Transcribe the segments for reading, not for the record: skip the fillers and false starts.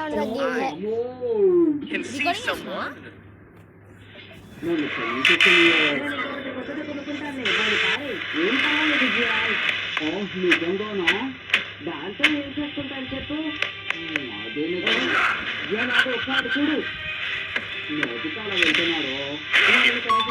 Sound का game है Can see someone. దాంతో ఏం చేసుకుంటాను చెప్పు అదేదో ఒకసారి చూడు నోటికాల వెళ్తున్నాడు కలిపి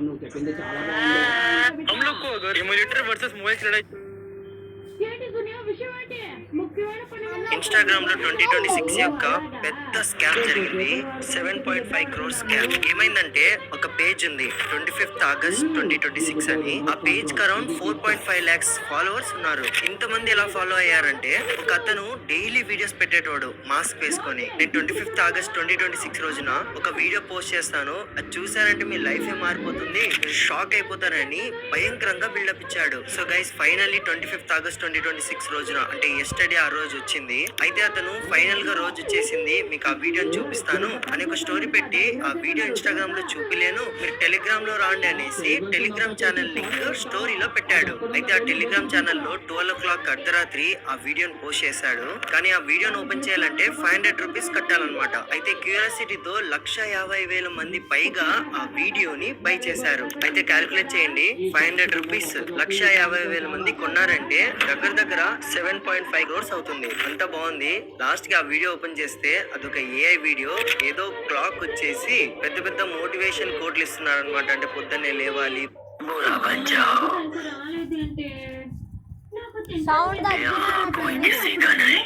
నువ్వు చెప్పింది చాలా బాగుంది हम लोग को अगर इम्यूनिटर वर्सेस मोबाइल लड़ाई ఇన్స్టాగ్రామ్ లో 2026 యొక్క పెద్ద స్కామ్ జరిగింది. 7.5 crore స్కామ్. ఏమైందంటే ఒక పేజ్ ఉంది 25th August 2026 అని. ఆ పేజ్ కి అరౌండ్ 4.5 lakhs ఫాలోవర్స్ ఉన్నారు. ఇంతమంది ఎలా ఫాలో అయ్యారంటే ఒక అతను డైలీ వీడియోస్ పెట్టేటోడు మాస్క్ వేసుకొని. నేను 25th August 2026 రోజున ఒక వీడియో పోస్ట్ చేస్తాను, అది చూసారంటే మీ లైఫ్ ఏ మారిపోతుంది, మీరు షాక్ అయిపోతారని భయంకరంగా బిల్డప్ ఇచ్చాడు. So guys finally 25th August 2026 రోజున అంటే ఎస్టర్డే ఆ రోజు వచ్చింది. అయితే అతను ఫైనల్ గా రోజు వచ్చేసింది, మీకు ఆ వీడియోని చూపిస్తాను అని ఒక స్టోరీ పెట్టి ఆ వీడియో ఇన్స్టాగ్రామ్ లో చూపిలేను, మీరు టెలిగ్రామ్ లో రాండి అనేసి టెలిగ్రామ్ ఛానల్ లింక్ స్టోరీలో పెట్టాడు. అయితే ఆ టెలిగ్రామ్ ఛానల్ లో 12 o'clock అర్ధరాత్రి ఆ వీడియోని పోస్ట్ చేశాడు. కానీ ఆ వీడియోని ఓపెన్ చేయాలంటే 500 రూపీస్ కట్టాలన్నమాట. అయితే క్యూరియాసిటీతో 150,000 మంది పైగా ఆ వీడియోని బై చేశారు. అయితే క్యాలిక్యులేట్ చేయండి, 500 రూపీస్ 150,000 మంది కొన్నారంటే దగ్గర దగ్గర 7.5 crores అవుతుంది. అంత బాగుంది. లాస్ట్ కి ఆ వీడియో ఓపెన్ చేస్తే అదొక ఏఐ వీడియో. ఏదో క్లాక్ వచ్చేసి పెద్ద పెద్ద మోటివేషన్ కోట్లు ఇస్తున్నారు అనమాట. అంటే పొద్దున్నే లేవాలి, साउंड का कोई किसी का नहीं.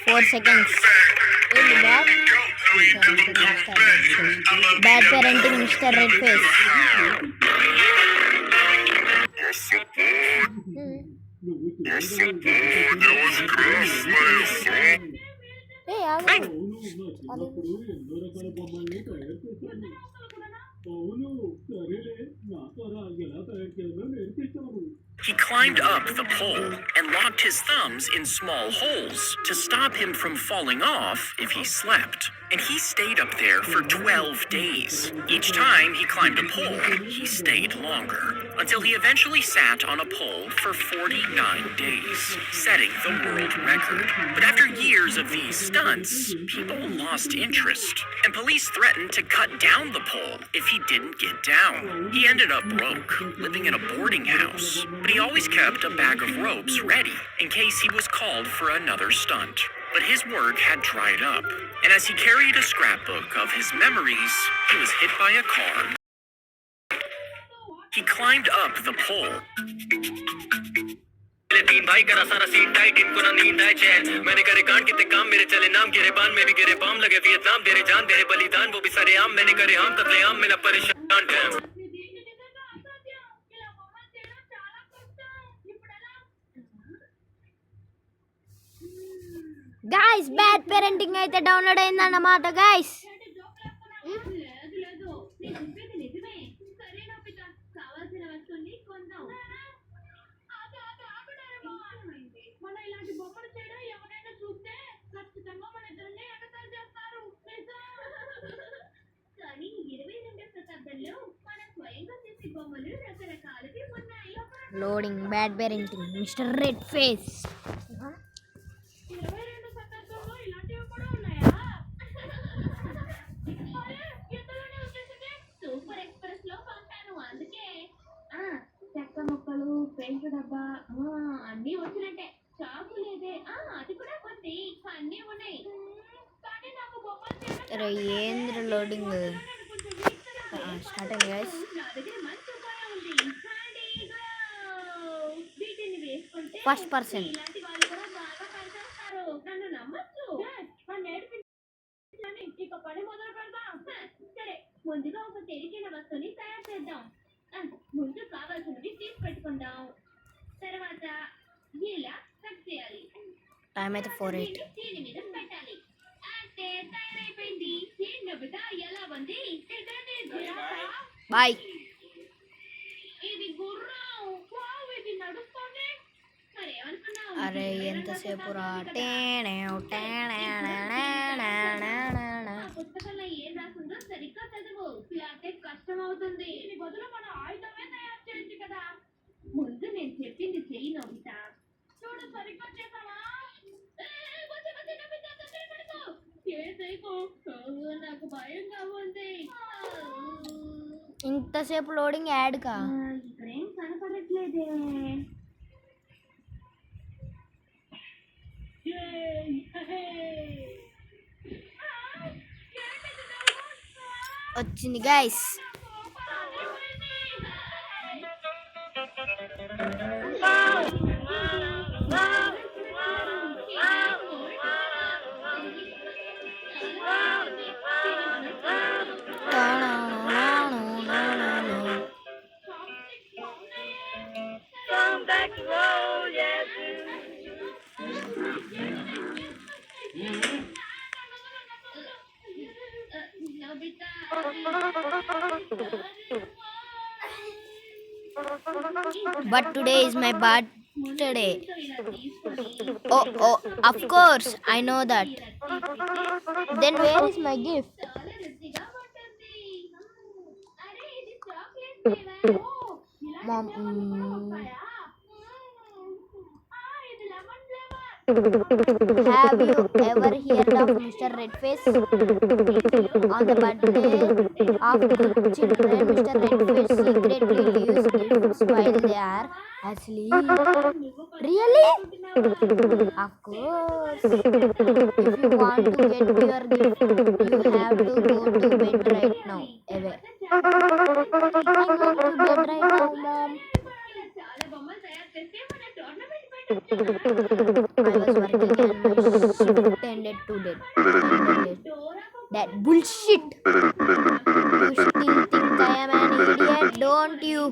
4 seconds. Bad parenting, Mr. Red Face. Hey, He climbed up the pole and locked his thumbs in small holes to stop him from falling off if he slept. And he stayed up there for 12 days. Each time he climbed a pole, he stayed longer, until he eventually sat on a pole for 49 days, setting the world record. But after years of these stunts, people lost interest, and police threatened to cut down the pole if he didn't get down. He ended up broke, living in a boarding house, but he always kept a bag of ropes ready in case he was called for another stunt. But his work had dried up, and as he carried a scrapbook of his memories, he was hit by a car. He climbed up the pole. तीन भाई करा सारा scene tight, इनको ना नींद आए चैन. मैंने करे कांड कितने काम, मेरे चले नाम, गिरे बान में भी गिरे बाम, लगे वियतनाम, तेरे जान तेरे बलिदान, वो भी सारे आम. मैंने करे आम तबले आम, मिला परेशान टैम. guys, bad parenting అయితే డౌన్లోడ్ అయిందన్నమాట guys. Loading bad parenting mister red face. మొక్కలు పెయింట్ డబ్బా అన్ని వచ్చినట్టే. చాకు లేదే, అది కూడా కొద్ది అన్నీ ఉన్నాయి. కానీ నాకు బొమ్మలు ఏంద్ర లోడింగ్ స్టార్ట్ అయింది గైస్. ఫస్ట్ పర్సన్ నన్ను నమ్మచ్చు. ఇక పని మొదలు పెడదాం. సరే, ముందుగా ఒక తేలికైన వస్తువుని తయారు చేద్దాం. ముందు కావాల్సినవి తీసి పెట్టుకుందాం. తర్వాత ఇలా కట్ చేయాలి. టైం అయితే 4:08. దీని మీద పెట్టాలి. అంటే తయారైపోయింది. ఎలా బాయ్. ఇది గుర్రం వావ్ ఇది నడుస్తుంది మరి ఏమనుకున్నావు అరే ఎంతసేపు రా. పుస్తకంలో ఏం రాసిందో సరిగ్గా చదువు లేకపోతే కష్టం అవుతుంది దీని బదులు మన ఆయుధమే తయారు చేయొచ్చు కదా ముందు నేను చెప్పింది చెయ్యి నవ్వుతా చూడు సరిగ్గా చేసావా నాకు భయంగా ఉంది ఇంతసేపు లోడింగ్ యాడ్ కా. ఇక్కడేం కనపడట్లేదే వచ్చింది guys. But today is my birthday. Oh, of course, I know that. Then where is my gift? Mom. Have you ever heard of Mr. Redface? On the birthday of good children, Mr. Redface secretly leaves gifts while they are asleep. Really? Of course. If you want to get your gift, you have to go to bed right now. Away. I want to bed right now, Mom. I was working and my shift ended to dead. That bullshit. You still think I am an idiot, don't you?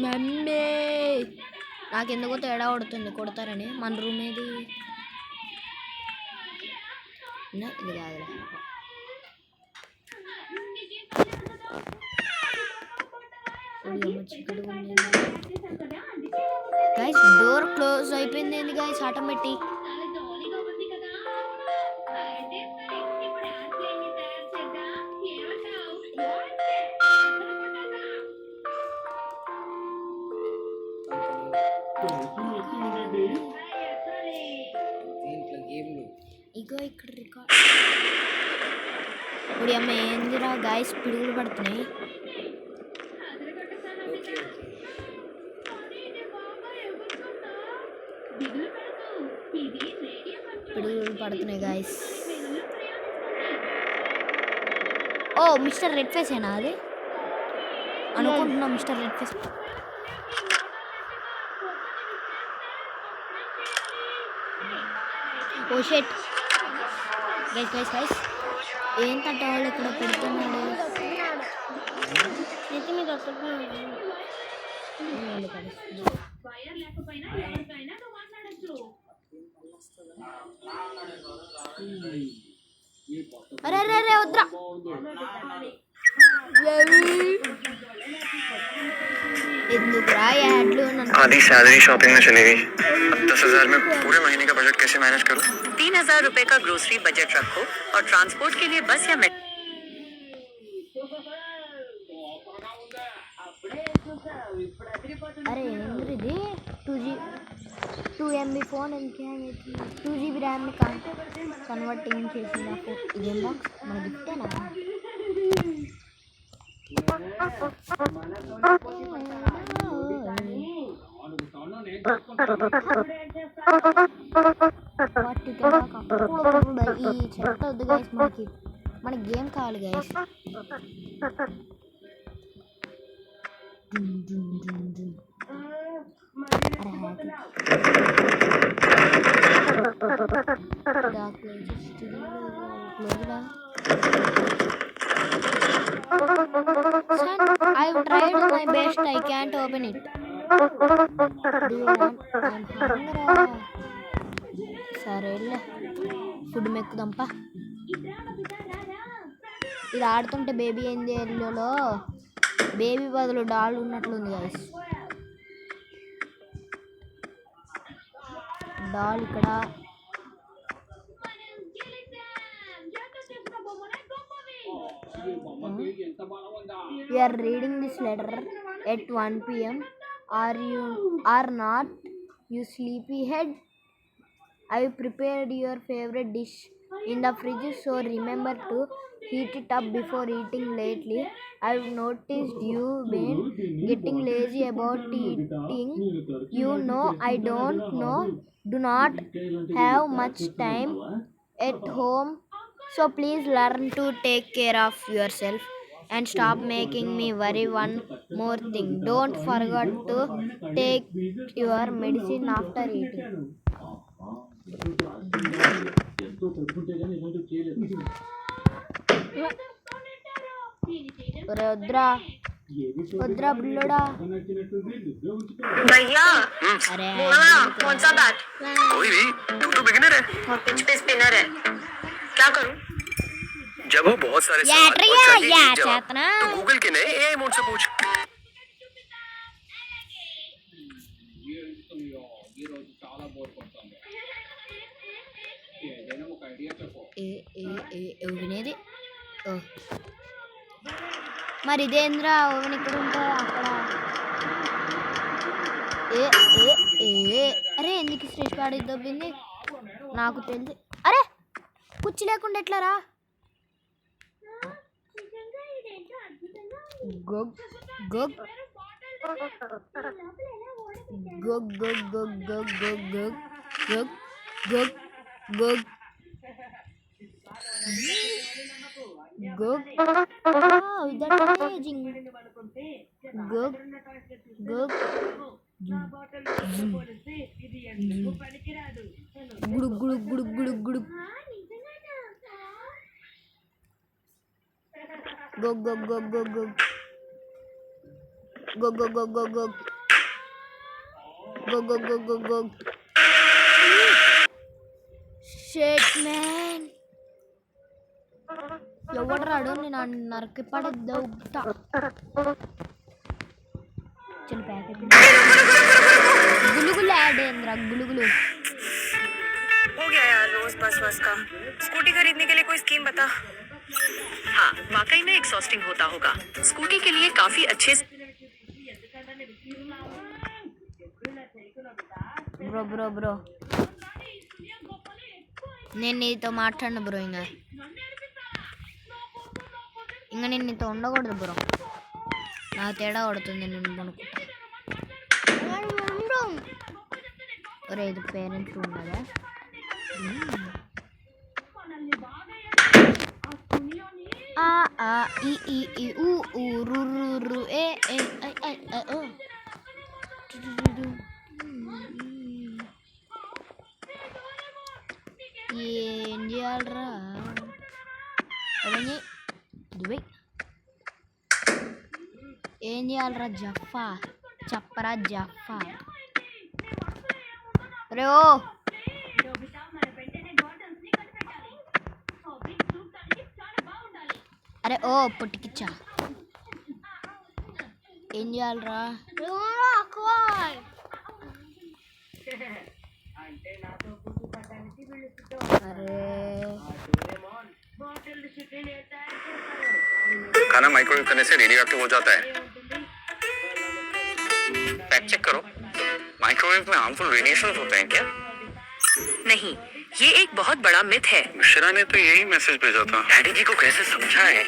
Mummy నాకెందుకో తేడా కొడుతుంది. కొడతారని మన room ఏది ఇది కాదులే. Guys door close అయిపోయింది ఏంది guys automatic. ఇగో ఇక్కడ రికార్డ్. ఇప్పుడు అమ్మ ఏందిరా గైస్ పిడుగులు పడుతున్నాయి. పిడుగులు పడుతున్నాయి గైస్. ఓ మిస్టర్ రెడ్ ఫేస్ ఏనా అది అనుకుంటున్నా. Mister red face. ఓ షెట్ గైస్ గైస్ గైస్ ఏంటంటే వాళ్ళు ఇక్కడ పెడుతున్నాడు. నెత్తి మీద అరే అరే అరే వద్రా. ఎందుకురా యాడ్లు నన్ను. आधी सैलरी शॉपिंग में चली गई. अब 10,000 में पूरे महीने का बजट कैसे मैनेज करूं? 3,000 रुपए का ग्रोसरी बजट रखो और ट्रांसपोर्ट के लिए बस या मेट्रो. అరే ఏంద్రిది 2 MB ఫోన్ ఎందుకు 2 GB ర్యామ్ని కన్వర్టింగ్ చేసి నాకు ఇదేం బాక్స్ మన గిఫ్టేనా. ఈ చెత్త వద్దు గైస్. మన గేమ్ కావాలి guys. I've tried my best. I can't open it. Do you want? సరేలే ఫుడ్ మెక్కుదాంపా. ఇది ఆడుతుంటే బేబీ ఏంజెల్లో బేబీ బదులు డాల్ ఉన్నట్లుంది గైస్. డాల్ ఇక్కడ. We are reading this letter at 1 p.m. Are not you sleepyhead? I've prepared your favorite dish in the fridge, so remember to heat it up before eating. Lately, I've noticed you've been getting lazy about eating. You know I do not have much time at home, so please learn to take care of yourself and stop making me worry. One more thing, don't forget to take your medicine after eating. ఒరే వద్దురా బుల్లోడా. भैया అరే बोलो ना कौन सा bat? कोई भी, तू तो बिगिनर है. और पिच पे स्पिनर है, क्या करूं? जब वो बहुत सारे యా सवाल और ట్రియా चाहिए యా एक जवाब, చేతనా. तो गूगल के नए AI मोड से पूछ. ఈరోజు చాలా బోర్ కొడుతుంది. ఏదైనా ఒక ఐడియా చెప్పు. వినేది. మరి ఇదేంద్రా ఓవెన్ ఇక్కడ ఉంటే అక్కడ. అరే ఎందుకు స్ట్రెచ్ పాడి దొబ్బింది నాకు తెలియదు. అరే కుర్చీ లేకుండా ఎట్లారా. గొగ్ గొగ్ గొగ్ గొగ్ గొగ్ గొగ్ గొగ్ గొగ్ గొగ్ గొగ్ గొగ్. That's amazing. గొగ్ గొగ్ గుడు గుడు గుడు గుడు గుడు గొగ్ గొగ్ గొగ్ గొగ్ గొగ్ గొగ్ గొగ్ గొగ్ గొగ్ గొగ్ గొగ్ గొగ్ గొగ్ గొగ్. షిట్ మ్యాన్, ఎవడు రాడు. నేను నరికి పడేద్దా. చల్ ప్యాకెట్ గులుగులు యాడ్ అయ్యిందిరా. గులుగులు हो गया यार रोज बस का. स्कूटी खरीदने के लिए कोई स्कीम बता. हाँ वाकई में एक्सॉस्टिंग होता होगा. स्कूटी के लिए काफी अच्छे. బ్రో బ్రో బ్రో నేను నీతో మాట్లాడను బ్రో. ఇంకా నేను నీతో ఉండకూడదు బ్రో. నాకు తేడా కొడుతుంది నేను అనుకుంటా. ఒరే ఇది పేరెంట్స్ రూమ్ కదా. ఆ ఆ ఈ ఈ ఈ ఊ ఊ రు రు రు ఏ A I I I O. ఏం చేయాలరా అవన్నీ దుబాయ్. ఏం చేయాలరా జఫా చెప్పరా జఫా. రే ఓ అరే ఓ పుట్టికిచ్చా. ఏం చేయాలరా. खाना माइक्रोवेव करने से रेडियो एक्टिव हो जाता है. फैक्ट चेक करो. माइक्रोवेव में हार्मफुल रेडिएशन होते हैं क्या? नहीं, ये एक बहुत बड़ा मिथ है. मिश्रा ने तो यही मैसेज भेजा था. डैडी जी को कैसे समझाएं?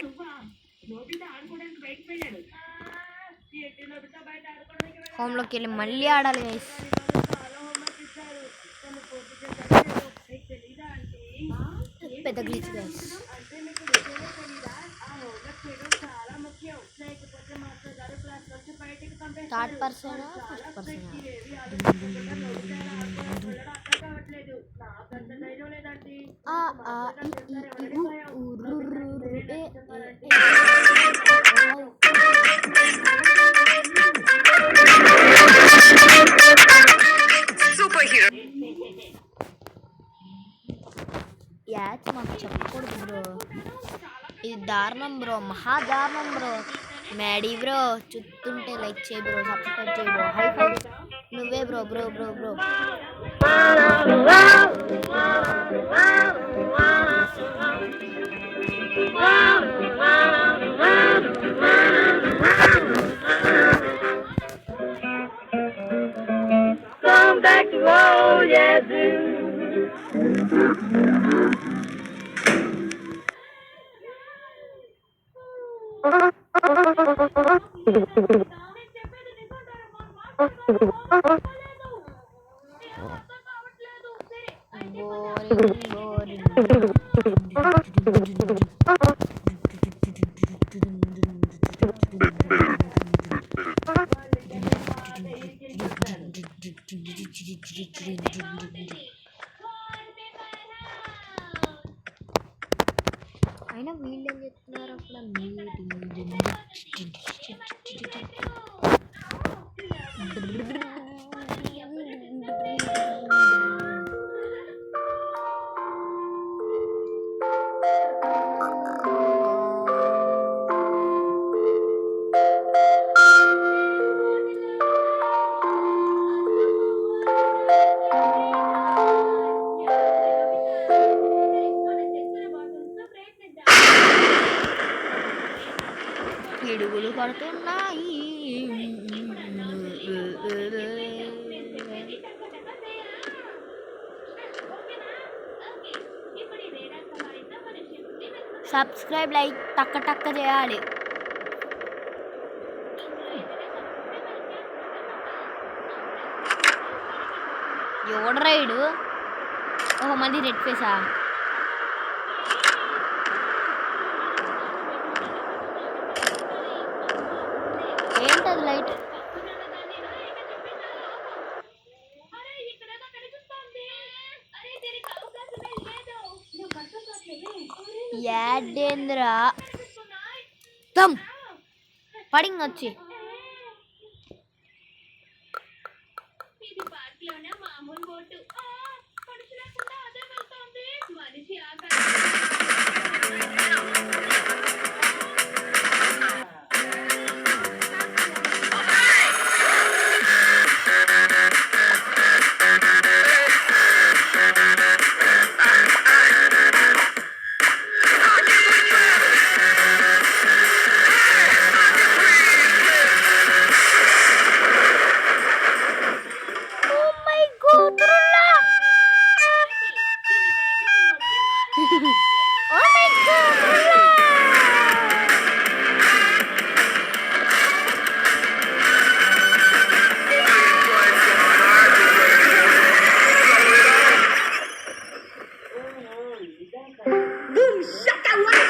హోమ్లోకి వెళ్ళి మళ్ళీ ఆడాలి గైస్. పెద్ద glitch guys. Third person first person. Catch మాకు చెప్పకూడదు బ్రో, ఇది దారుణం బ్రో, మహా దారుణం బ్రో. మ్యాడీ బ్రో చూస్తుంటే లైక్ చేయి బ్రో, సబ్స్క్రైబ్ చేయి బ్రో, హై ఫై నువ్వే bro bro bro bro. Come back to roll, yes. అయినా వీళ్ళు ఏం చెప్తున్నారు అక్కడ పిడుగులు పడుతున్నాయి. సబ్స్క్రైబ్ లైక్ టక్క టక్క చేయాలి. ఎవడు రైడు? ఓహో మళ్ళీ రెడ్ ఫేసా? ఏంటది లైట్? యాడేంద్ర తమ్ పడింగ్ వచ్చి ఇది పార్క్ లోన మామూలు బోటు పడుచు లేకుండా అదే వెళ్తోంది. మనిషి Boom, shaka,